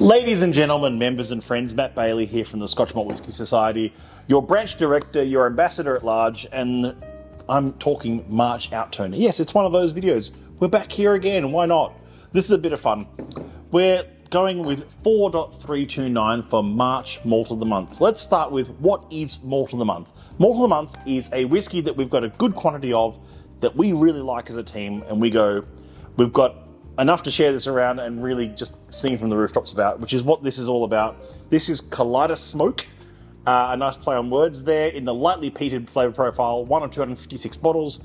Ladies and gentlemen, members and friends, Matt Bailey here from the Scotch Malt Whisky Society, your branch director, your ambassador at large, and I'm talking March Outturn. Yes, it's one of those videos. We're back here again, why not? This is a bit of fun. We're going with 4.329 for March Malt of the Month. Let's start with what is Malt of the Month. Malt of the Month is a whiskey that we've got a good quantity of, that we really like as a team, and we go, we've got enough to share this around and really just sing from the rooftops about, which is what this is all about. This is Kaleidosmoke, a nice play on words there, in the lightly peated flavour profile, 1 of 256 bottles.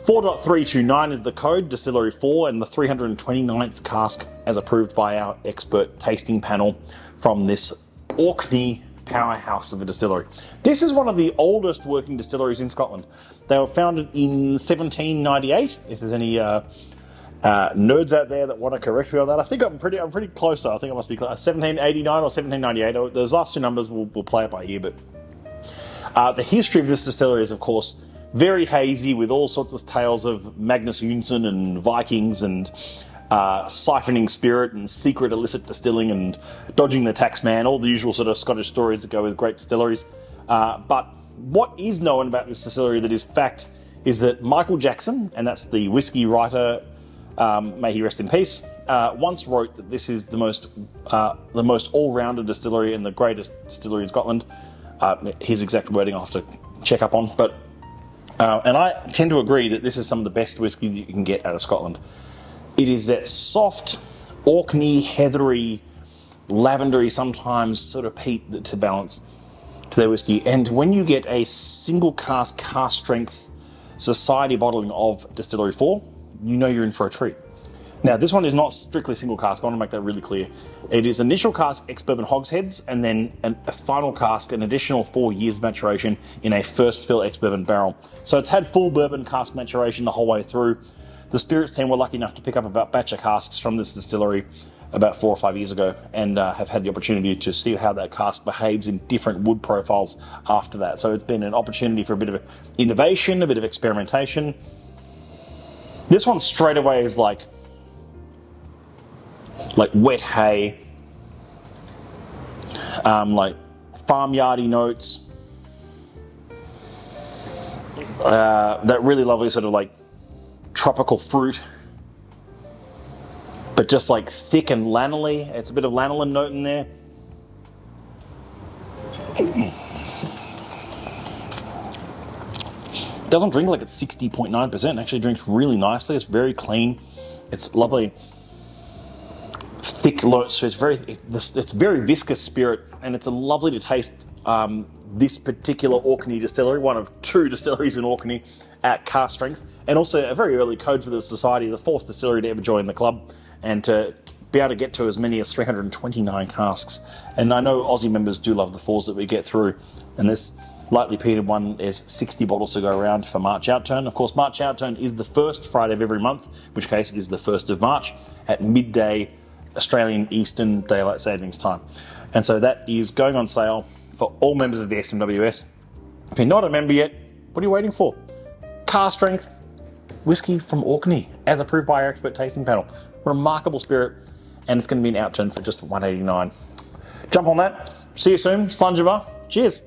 4.329 is the code, Distillery 4, and the 329th cask as approved by our expert tasting panel from this Orkney powerhouse of a distillery. This is one of the oldest working distilleries in Scotland. They were founded in 1798, if there's any nerds out there that want to correct me on that. I think I'm pretty close. I think I must be 1789 or 1798. Those last two numbers we'll play it by ear. But the history of this distillery is, of course, very hazy, with all sorts of tales of Magnus Jonsson and Vikings and siphoning spirit and secret illicit distilling and dodging the tax man, all the usual sort of Scottish stories that go with great distilleries. But what is known about this distillery that is fact is that Michael Jackson, and that's the whiskey writer, may he rest in peace, once wrote that this is the most all-rounded distillery and the greatest distillery in Scotland. His exact wording I'll have to check up on, but and I tend to agree that this is some of the best whiskey that you can get out of Scotland. It is that soft, Orkney, heathery, lavendery, sometimes sort of peat to balance to their whiskey. And when you get a single cask strength society bottling of Distillery 4, you know you're in for a treat. Now, this one is not strictly single cask. I want to make that really clear. It is initial cask ex-bourbon hogsheads, and then a final cask, an additional 4 years maturation in a first fill ex-bourbon barrel. So it's had full bourbon cask maturation the whole way through. The spirits team were lucky enough to pick up about a batch of casks from this distillery about 4 or 5 years ago, and have had the opportunity to see how that cask behaves in different wood profiles after that. So it's been an opportunity for a bit of innovation, a bit of experimentation. This one straight away is like wet hay, like farmyardy notes, that really lovely sort of like tropical fruit, but just like thick and lanolin. It's a bit of lanolin note in there. Doesn't drink like it's 60.9%. Actually drinks really nicely. It's very clean. It's lovely, thick notes. So it's very viscous spirit, and it's lovely to taste. This particular Orkney distillery, one of 2 distilleries in Orkney at cask strength, and also a very early code for the society, the 4th distillery to ever join the club, and to be able to get to as many as 329 casks. And I know Aussie members do love the 4s that we get through, and this lightly peated one is 60 bottles to go around for March Outturn. Of course, March Outturn is the first Friday of every month, in which case it is the 1st of March at midday Australian Eastern Daylight Savings Time. And so that is going on sale for all members of the SMWS. If you're not a member yet, what are you waiting for? Cask strength whiskey from Orkney, as approved by our expert tasting panel. Remarkable spirit, and it's going to be an Outturn for just $1.89. Jump on that. See you soon. Slunge of cheers.